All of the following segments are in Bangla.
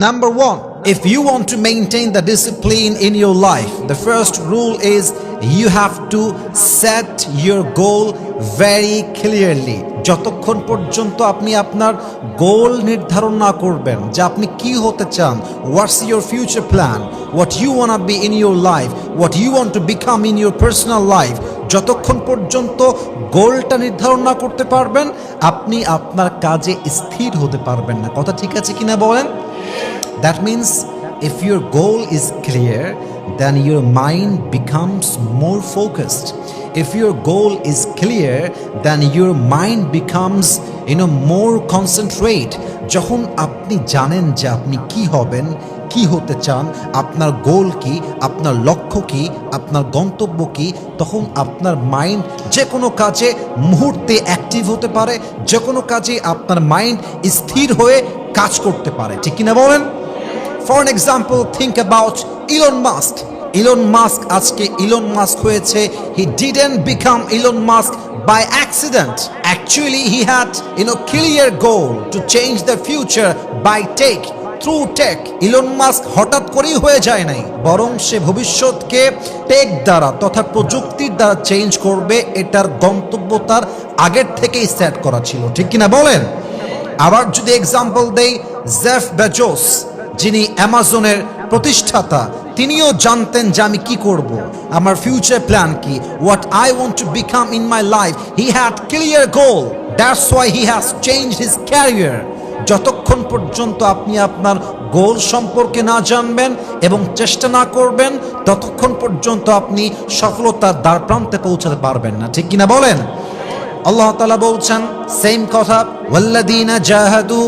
Number one, if you want to maintain the discipline in your life, the first rule is you have to set your goal very clearly. যতক্ষণ পর্যন্ত আপনি আপনার গোল নির্ধারণ না করবেন যে আপনি কি হতে চান, what's your future plan, what you want to be in your life, what you want to become in your personal life, যতক্ষণ পর্যন্ত গোলটা নির্ধারণ না করতে পারবেন আপনি আপনার কাজে স্থির হতে পারবেন না। কথা ঠিক আছে কিনা বলেন? That means if your goal is clear, then your mind becomes more focused. If your goal is clear, then your mind becomes, more concentrate. যখন আপনি জানেন যে আপনি কি হবেন, কি হতে চান, আপনার গোল কি, আপনার লক্ষ্য কি, আপনার গন্তব্য কি, তখন আপনার মাইন্ড যে কোনো কাজে মুহূর্তে অ্যাক্টিভ হতে পারে, যে কোনো কাজে আপনার মাইন্ড স্থির হয়ে কাজ করতে পারে। ঠিক কিনা বলেন? For an example, think about Elon Musk. Elon Musk আজকে Elon Musk হয়েছে. He didn't become Elon Musk by accident. Actually, he had clear goal to change the future by through tech. Elon Musk হঠাৎ করেই হয়ে যায় নাই, বরং সে ভবিষ্যৎকে টেক দ্বারা তথা প্রযুক্তির দ্বারা চেঞ্জ করবে। এটার গন্তব্য তার আগের থেকেই সেট করা ছিল। ঠিক কিনা বলেন? আবার যদি এক্সাম্পল দেই, জেফ বেজোস যিনি অ্যামাজনের প্রতিষ্ঠাতা, তিনিও জানতেন যে আমি কি করব, আমার ফিউচার প্ল্যান কি, what I want to become in my life. He had clear goal, that's why he has changed his career. যতক্ষণ পর্যন্ত আপনি আপনার গোল সম্পর্কে না জানবেন এবং চেষ্টা না করবেন, ততক্ষণ পর্যন্ত আপনি সফলতার দ্বার প্রান্তে পৌঁছাতে পারবেন না। ঠিক কিনা বলেন? আল্লাহ তাআলা বলছেন সেম কথা, ওয়াল্লাযীনা জাহাদু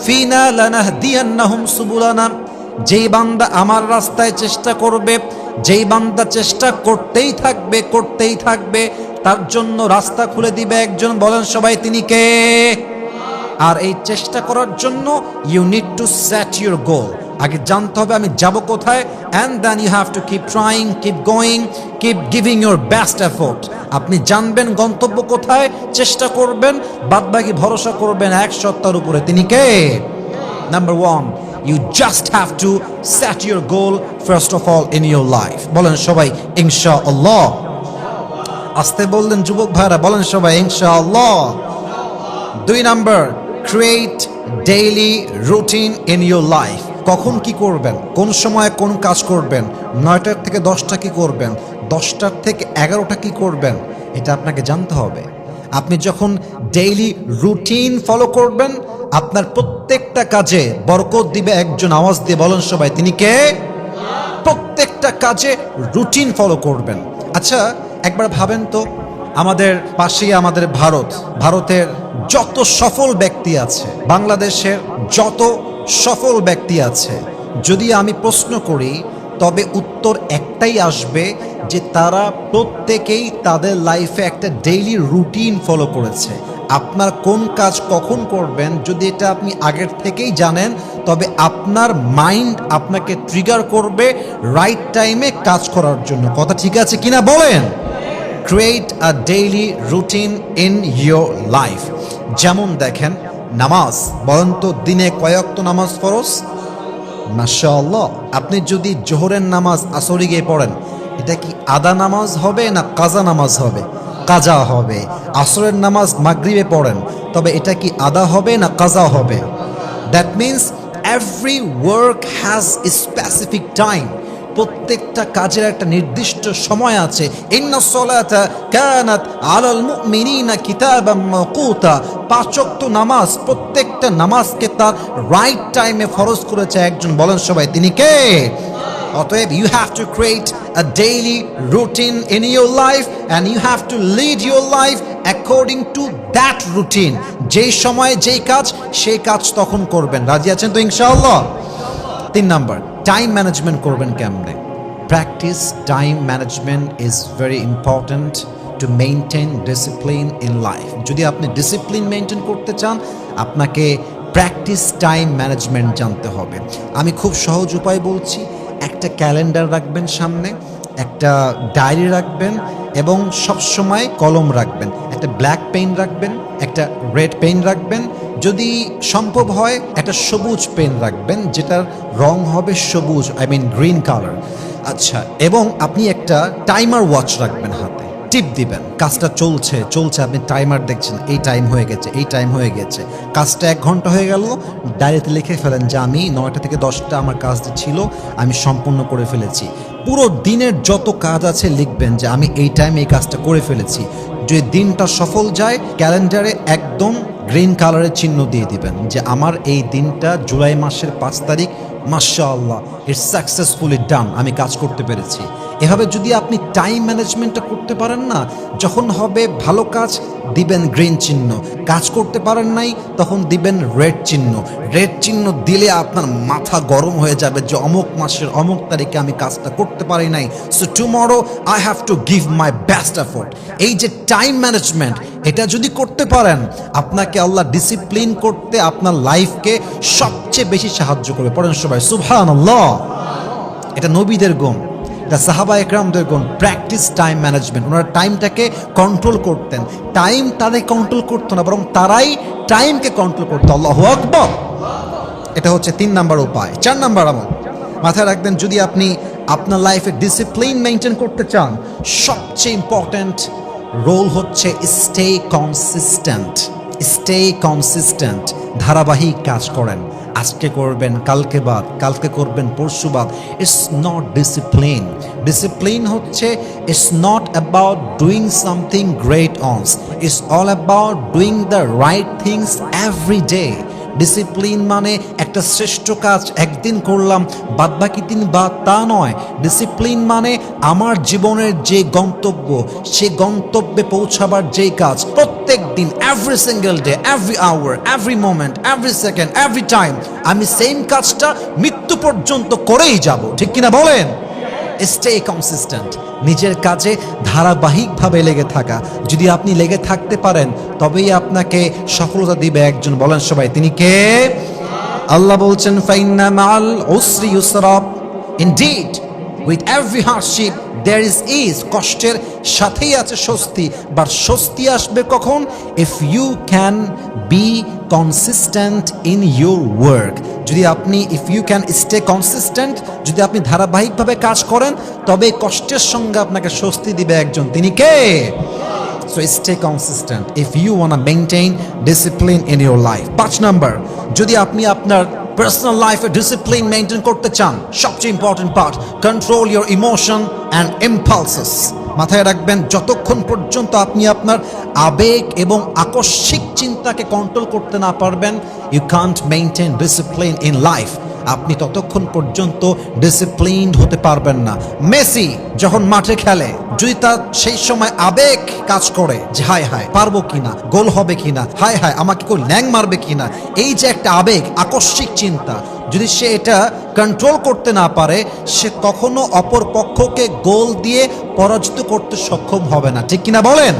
ফিনা লানাহদিয়ান্নাহুম সুবুলানা। যেই বান্দা আমার রাস্তায় চেষ্টা করবে, যেই বান্দা চেষ্টা করতেই থাকবে, তার জন্য রাস্তা খুলে দিবে একজন। বলেন সবাই, তিনি কে? আর এই চেষ্টা করার জন্য you need to set your goal. আগে জানতে হবে আমি যাব কোথায়, and then you have to keep trying, keep going, keep giving your best effort. আপনি জানবেন গন্তব্য কোথায়, চেষ্টা করবেন, বাদবাকি ভরসা করবেন এক সত্তার উপরে। তিনি কে? Number one, you just have to set your goal first of all in your life. বলেন সবাই ইনশাআল্লাহ। আস্তে বললেন যুবক ভাইরা, বলেন সবাই ইনশাআল্লাহ। 2 number, create daily routine in your life. কখন কি করবেন, কোন সময় কোন কাজ করবেন, 9টার থেকে 10টা কি করবেন, 10টার থেকে 11টা কি করবেন, এটা আপনাকে জানতে হবে। আপনি যখন ডেইলি রুটিন ফলো করবেন, আপনার প্রত্যেকটা কাজে বরকত দিবে একজন। আওয়াজ দিয়ে বলেন সবাই, তিনি কে? প্রত্যেকটা কাজে রুটিন ফলো করবেন। আচ্ছা একবার ভাবেন তো, আমাদের পাশেই আমাদের ভারতের যত সফল ব্যক্তি আছে, বাংলাদেশের যত সফল ব্যক্তি আছে, যদি আমি প্রশ্ন করি তবে উত্তর একটাই আসবে যে তারা প্রত্যেকেই তাদের লাইফে একটা ডেইলি রুটিন ফলো করেছে। আপনার কোন কাজ কখন করবেন, যদি এটা আপনি আগের থেকেই জানেন, তবে আপনার মাইন্ড আপনাকে ট্রিগার করবে রাইট টাইমে কাজ করার জন্য। কথা ঠিক আছে কিনা বলেন? Create a daily routine in your life. যেমন দেখেন নামাজ, বলেন তো দিনে কয় ওয়াক্ত নামাজ ফরজ? মাশাআল্লাহ। আপনি যদি জোহরের নামাজ আসরে গিয়ে পড়েন, এটা কি আদা নামাজ হবে না কাজা নামাজ হবে? কাজা হবে। আসরের নামাজ মাগরিবে পড়েন, তবে এটা কি আদা হবে না কাজা হবে? That means every work has a specific time. প্রত্যেকটা কাজের একটা নির্দিষ্ট সময় আছে। ইন্নাস সালাতা কানাত আলাল মুমিনিনা কিতাবাম মাওকুতা। 5 ওয়াক্ত নামাজ, প্রত্যেকটা নামাজকে তার রাইট টাইমে ফরজ করেছে একজন। বলেন সবাই, তিনি কে? অতএব you have to create a daily routine in your life and you have to lead your life according to that routine. যেই সময়ে যেই কাজ, সেই কাজ তখন করবেন। রাজি আছেন তো ইনশাআল্লাহ? 3 নাম্বার, টাইম ম্যানেজমেন্ট করবেন কেমনে? Practice time management is very important to maintain discipline in life. যদি আপনি ডিসিপ্লিন মেনটেন করতে চান, আপনাকে প্র্যাকটিস টাইম ম্যানেজমেন্ট জানতে হবে। আমি খুব সহজ উপায় বলছি, একটা ক্যালেন্ডার রাখবেন সামনে, একটা ডায়েরি রাখবেন এবং সবসময় কলম রাখবেন। একটা ব্ল্যাক পেন রাখবেন, একটা রেড পেন রাখবেন। যদি সম্ভব হয় একটা সবুজ পেন রাখবেন, যেটার রং হবে সবুজ, গ্রিন কালার। আচ্ছা, এবং আপনি একটা টাইমার ওয়াচ রাখবেন হাতে, টিপ দিবেন, কাজটা চলছে চলছে, আপনি টাইমার দেখছেন, এই টাইম হয়ে গেছে, এই টাইম হয়ে গেছে, কাজটা 1 ঘন্টা হয়ে গেল, ডায়েরিতে লিখে ফেলেন যে আমি 9টা থেকে 10টা আমার কাজটা ছিল, আমি সম্পূর্ণ করে ফেলেছি। পুরো দিনের যত কাজ আছে লিখবেন যে আমি এই টাইমে এই কাজটা করে ফেলেছি। যদি দিনটা সফল যায়, ক্যালেন্ডারে একদম গ্রিন কালারের চিহ্ন দিয়ে দিবেন যে আমার এই দিনটা জুলাই মাসের 5 তারিখ, মাশাআল্লাহ, ইটস সাকসেসফুলি ডান, আমি কাজ করতে পেরেছি। এভাবে যদি আপনি টাইম ম্যানেজমেন্টটা করতে পারেন না, যখন হবে ভালো কাজ দিবেন গ্রিন চিহ্ন, কাজ করতে পারেন নাই তখন দিবেন রেড চিহ্ন। রেড চিহ্ন দিলে আপনার মাথা গরম হয়ে যাবে যে অমুক মাসের অমুক তারিখে আমি কাজটা করতে পারি নাই, so tomorrow I have to give my best effort. এই যে টাইম ম্যানেজমেন্ট, এটা যদি করতে পারেন, আপনাকে আল্লাহ ডিসিপ্লিন করতে আপনার লাইফকে সবচেয়ে বেশি সাহায্য করবে। পড়েন সবাই সুবহানাল্লাহ। এটা নবীদের গুণ, এটা সাহাবা একরামদের গুণ, প্র্যাকটিস টাইম ম্যানেজমেন্ট। ওনারা টাইমটাকে কন্ট্রোল করতেন, টাইম তাদের কন্ট্রোল করতো না, বরং তারাই টাইমকে কন্ট্রোল করতো। আল্লাহু আকবার। এটা হচ্ছে 3 নাম্বার উপায়। 4 নাম্বার আমল মাথায় রাখবেন, যদি আপনি আপনার লাইফে ডিসিপ্লিন মেনটেন করতে চান, সবচেয়ে ইম্পর্ট্যান্ট রোল হচ্ছে স্টে কনসিস্টেন্ট। স্টে কনসিস্টেন্ট, ধারাবাহিক কাজ করেন। আজকে করবেন, কালকে বাদ, কালকে করবেন, পরশু বাদ। It's not discipline. ডিসিপ্লিন হচ্ছে it's not about doing something great once, it's all about doing the right things every day. Discipline মানে একটা শ্রেষ্ঠ কাজ একদিন করলাম, বাদ বাকি দিন বাদ, তা নয়। ডিসিপ্লিন মানে আমার জীবনের যে গন্তব্য, সে গন্তব্যে পৌঁছাবার যেই কাজ, প্রত্যেক দিন, every single day, every hour, every moment, every second, every time আমি সেম কাজটা মৃত্যু পর্যন্ত করেই যাব। ঠিক কিনা বলেন? স্টে কনসিস্টেন্ট, নিজের কাজে ধারাবাহিকভাবে লেগে থাকা। যদি আপনি লেগে থাকতে পারেন, তবেই আপনাকে সফলতা দিবে একজন। বলেন সবাই, তিনি কে? আল্লাহ বলছেন, ফাইন্না মাল উসরি ইউসরা, indeed with every hardship there is ease, কষ্টের সাথেই আছে স্বস্তি। বাট স্বস্তি আসবে কখন? If you can be consistent in your work. যদি আপনি if you can stay consistent, যদি আপনি ধারাবাহিকভাবে কাজ করেন, তবে কষ্টের সঙ্গে আপনাকে স্বস্তি দিবে একজন। তিনি কে? So stay consistent if you want to maintain discipline in your life. 5 number, যদি আপনি আপনার পার্সোনাল লাইফে ডিসিপ্লিন মেইনটেইন করতে চান, সবচেয়ে important part, control your emotion and impulses. মাথায় রাখবেন, যতক্ষণ পর্যন্ত আপনি আপনার আবেগ এবং আকস্মিক চিন্তাকে কন্ট্রোল করতে না পারবেন, you can't maintain discipline in life. আপনি ততক্ষণ পর্যন্ত ডিসিপ্লিনড হতে পারবেন না। মেসি যখন মাঠে খেলে, যদি তার সেই সময় আবেগ কাজ করে যে হায় হায় পারবো কিনা, গোল হবে কিনা, হায় হায় আমাকে কেউ ল্যাং মারবে কিনা, এই যে একটা আবেগ, আকস্মিক চিন্তা, যদি সে এটা কন্ট্রোল করতে না পারে, সে কখনো অপর পক্ষকে গোল দিয়ে পরাজিত করতে সক্ষম হবে না। ঠিক কিনা বলেন?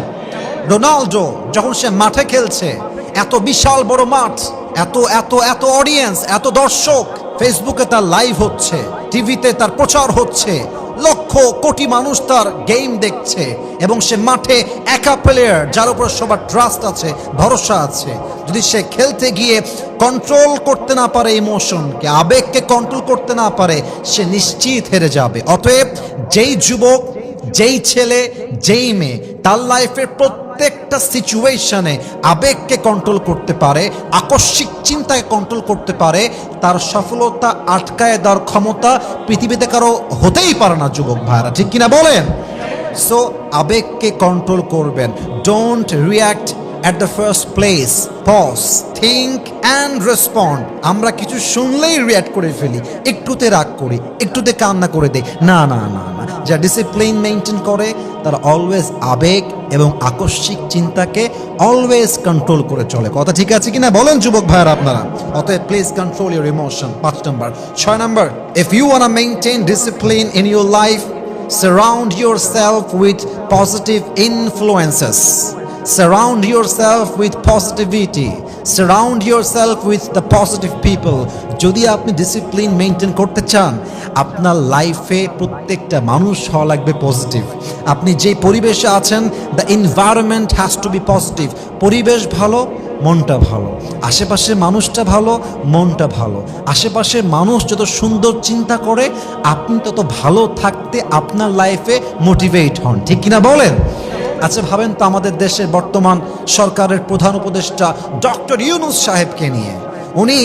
রোনাল্ডো যখন সে মাঠে খেলছে, এত বিশাল বড় মাঠ, এত এত এত অডিয়েন্স, এত দর্শক, ফেসবুকে তার লাইভ হচ্ছে, টিভিতে তার প্রচার হচ্ছে, লক্ষ কোটি মানুষ তার গেম দেখছে, এবং সে মাঠে একা প্লেয়ার, যার উপর সবার ট্রাস্ট আছে, ভরসা আছে। যদি সে খেলতে গিয়ে কন্ট্রোল করতে না পারে ইমোশনকে, আবেগকে কন্ট্রোল করতে না পারে, সে নিশ্চিত হেরে যাবে। অতএব যেই যুবক, যেই ছেলে, যেই মেয়ে তার লাইফের প্রত্যেকটা সিচুয়েশনে আবেগকে কন্ট্রোল করতে পারে, আকস্মিক চিন্তাকে কন্ট্রোল করতে পারে, তার সফলতা আটকায় দেওয়ার ক্ষমতা পৃথিবীতে কারো হতেই পারে না। যুবক ভাইরা, ঠিক কিনা বলেন? সো আবেগকে কন্ট্রোল করবেন। Don't react at the first place, pause, think and respond. আমরা কিছু শুনলেই রিঅ্যাক্ট করে ফেলি, একটুতে রাগ করি, একটুতে কান্না করে দেই। না না না না, যা ডিসিপ্লিন মেইনটেইন করে তারা অলওয়েজ আবেগ এবং আকস্মিক চিন্তাকে অলওয়েজ কন্ট্রোল করে চলে। কথা ঠিক আছে কিনা বলেন যুবক ভাইরা আপনারা? অতএব please control your emotion. 5 number. 6 number, if you want to maintain discipline in your life, surround yourself with positive influences. Surround yourself with positivity. Surround yourself with the positive people. যদি আপনি ডিসিপ্লিন মেইনটেইন করতে চান, আপনার লাইফে প্রত্যেকটা মানুষ হওয়া লাগবে পজিটিভ। আপনি যে পরিবেশে আছেন, the environment has to be positive. পরিবেশ ভালো, মনটা ভালো, আশেপাশের মানুষটা ভালো, মনটা ভালো, আশেপাশের মানুষ যত সুন্দর চিন্তা করে আপনি তত ভালো থাকতে আপনার লাইফে মোটিভেট হন, ঠিক কিনা বলেন? আচ্ছা ভাবেন তো আমাদের দেশের বর্তমান সরকারের প্রধান উপদেষ্টা ডক্টর ইউনূস সাহেবকে নিয়ে। উনি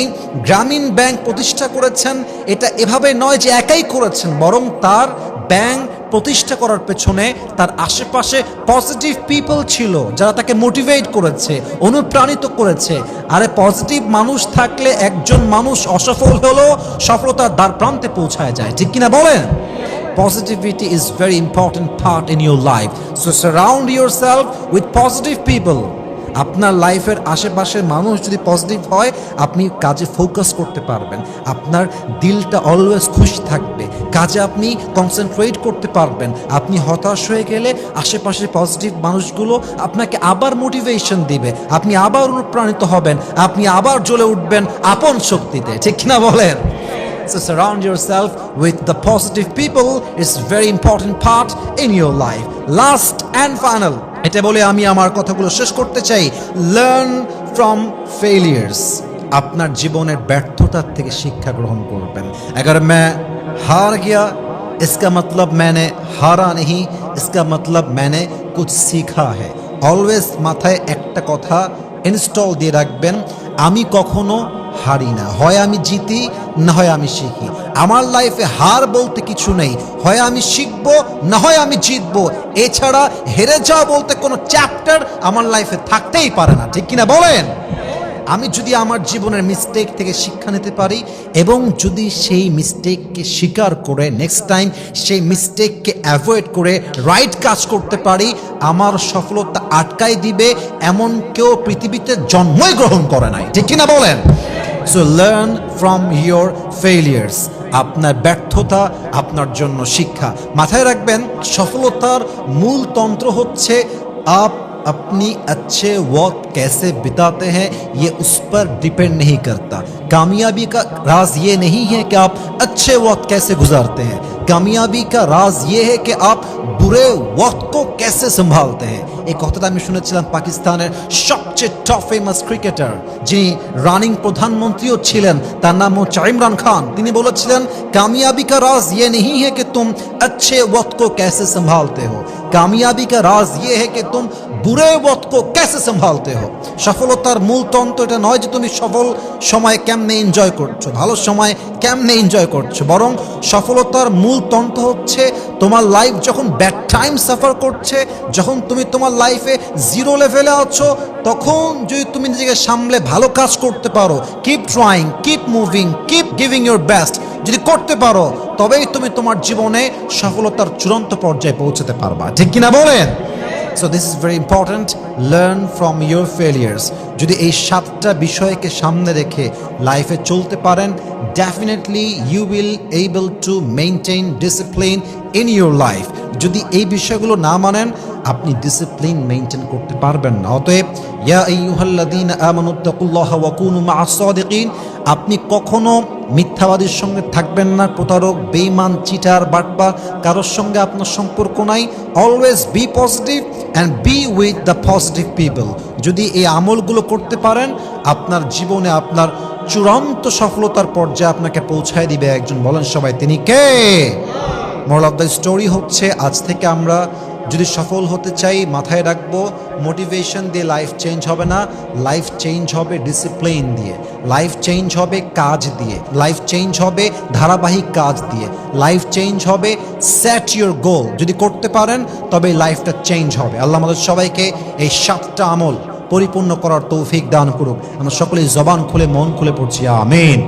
গ্রামীণ ব্যাংক প্রতিষ্ঠা করেছেন। এটা এভাবে নয় যে একাই করেছেন, বরং তার ব্যাংক প্রতিষ্ঠা করার পেছনে তার আশেপাশে পজিটিভ পিপল ছিল যারা তাকে মোটিভেট করেছে, অনুপ্রাণিত করেছে। আরে পজিটিভ মানুষ থাকলে একজন মানুষ অসফল হলেও সফলতার দ্বার প্রান্তে পৌঁছায় যায়, ঠিক কিনা বলেন? Positivity is very important part in your life. So surround yourself with positive people. আপনার লাইফের আশেপাশের মানুষ যদি পজিটিভ হয় আপনি কাজে ফোকাস করতে পারবেন, আপনার দিলটা অলওয়েজ খুশি থাকবে, কাজে আপনি কনসেন্ট্রেট করতে পারবেন। আপনি হতাশ হয়ে গেলে আশেপাশের পজিটিভ মানুষগুলো আপনাকে আবার মোটিভেশন দিবে, আপনি আবার অনুপ্রাণিত হবেন, আপনি আবার জ্বলে উঠবেন আপন শক্তিতে, ঠিক কিনা বলেন? So surround yourself with the positive people is very important part in your life. Last and final, এটা বলে আমি আমার কথাগুলো শেষ করতে চাই, learn from failures. আপনার জীবনের ব্যর্থতার থেকে শিক্ষা গ্রহণ করবেন। अगर मैं हार गया इसका मतलब मैंने हारा नहीं, इसका मतलब मैंने कुछ सीखा है। অলওয়েজ মাথায় একটা কথা ইনস্টল দিয়ে রাখবেন, আমি কখনো হারি না, হয় আমি জিতি না হয় আমি শিখি। আমার লাইফে হার বলতে কিছু নেই, হয় আমি শিখবো না হয় আমি জিতবো, এছাড়া হেরে যাওয়া বলতে কোনো চ্যাপ্টার আমার লাইফে থাকতেই পারে না, ঠিক কিনা বলেন? আমি যদি আমার জীবনের মিস্টেক থেকে শিক্ষা নিতে পারি এবং যদি সেই মিস্টেককে স্বীকার করে নেক্সট টাইম সেই মিস্টেককে অ্যাভয়েড করে রাইট কাজ করতে পারি, আমার সফলতা আটকায় দিবে এমন কেউ পৃথিবীতে জন্মই গ্রহণ করে নাই, ঠিক কিনা বলেন? So learn from your ফেইলিয়ার্স। আপনার ব্যর্থতা আপনার জন্য শিক্ষা। মাথায় রাখবেন, সফলতার মূল তন্ত্র হচ্ছে अपनी अच्छे वक्त कैसे बिताते हैं ये उस पर डिपेंड नहीं करता। कामयाबी का राज ये नहीं है कि आप अच्छे वक्त कैसे गुजारते हैं, कामयाबी का राज ये है कि आप बुरे वक्त को कैसे संभालते हैं। এই কথাটা আমি শুনেছিলাম পাকিস্তানের সবচেয়ে টপ ফেমাস ক্রিকেটার, যিনি রানিং প্রধানমন্ত্রীও ছিলেন, তার নাম হচ্ছে ইমরান খান। তিনি বলেছিলেন, कामयाबी का राज ये नहीं है कि तुम अच्छे वक्त को कैसे संभालते हो, कामयाबी का राज ये है कि तुम বুড়ে ওয়াক্ত কো कैसे संभालते हो। সফলতার মূল তন্ত্র এটা নয় যে তুমি সফল সময় কেমনে এনজয় করছো, ভালো সময় কেমনে এনজয় করছো, বরং সফলতার মূল তন্ত্র হচ্ছে তোমার লাইফ যখন ব্যাড টাইম সাফার করছে, যখন তুমি তোমার লাইফে জিরো লেভেলে আছো, তখন যদি তুমি নিজেকে সামলে ভালো কাজ করতে পারো, keep trying, keep moving, keep giving your best, যদি করতে পারো তবেই তুমি তোমার জীবনে সফলতার চূড়ান্ত পর্যায়ে পৌঁছাতে পারবা, ঠিক কিনা বলেন? So this is very important, learn from your failures. যদি এই সাতটা বিষয়কে সামনে রেখে লাইফে চলতে পারেন, definitely you will able to maintain discipline in your life. যদি এই বিষয়গুলো না মানেন আপনি ডিসিপ্লিন মেইনটেইন করতে পারবেন না। অতএব ইয়া আইয়ুহাল্লাযীনা আমানুত্তাকুল্লাহা ওয়া কুনু মা'আস সাদিকিন, আপনি কখনো মিথ্যাবাদীর সঙ্গে থাকবেন না, প্রতারক, বেঈমান, চিটার, বাটপার কারোর সঙ্গে আপনার সম্পর্ক নাই। Always be positive and B with the positive people. যদি এই আমলগুলো করতে পারেন আপনার জীবনে আপনার চূড়ান্ত সফলতার পর্যায়ে আপনাকে পৌঁছায় দিবে একজন। বলেন সবাই, তিনি কে? মোরাল অফ দ্য স্টোরি হচ্ছে, আজ থেকে আমরা যদি সফল হতে চাই মাথায় রাখবো, মোটিভেশন দিয়ে লাইফ চেঞ্জ হবে না, লাইফ চেঞ্জ হবে ডিসিপ্লিন দিয়ে, লাইফ চেঞ্জ হবে কাজ দিয়ে, লাইফ চেঞ্জ হবে ধারাবাহিক কাজ দিয়ে, লাইফ চেঞ্জ হবে সেট ইউর গোল। যদি করতে পারেন তবে লাইফটা চেঞ্জ হবে। আল্লাহ আমাদের সবাইকে এই সাতটা আমল পরিপূর্ণ করার তৌফিক দান করুক। আমরা সকলেই জবান খুলে মন খুলে পড়ছি আমিন।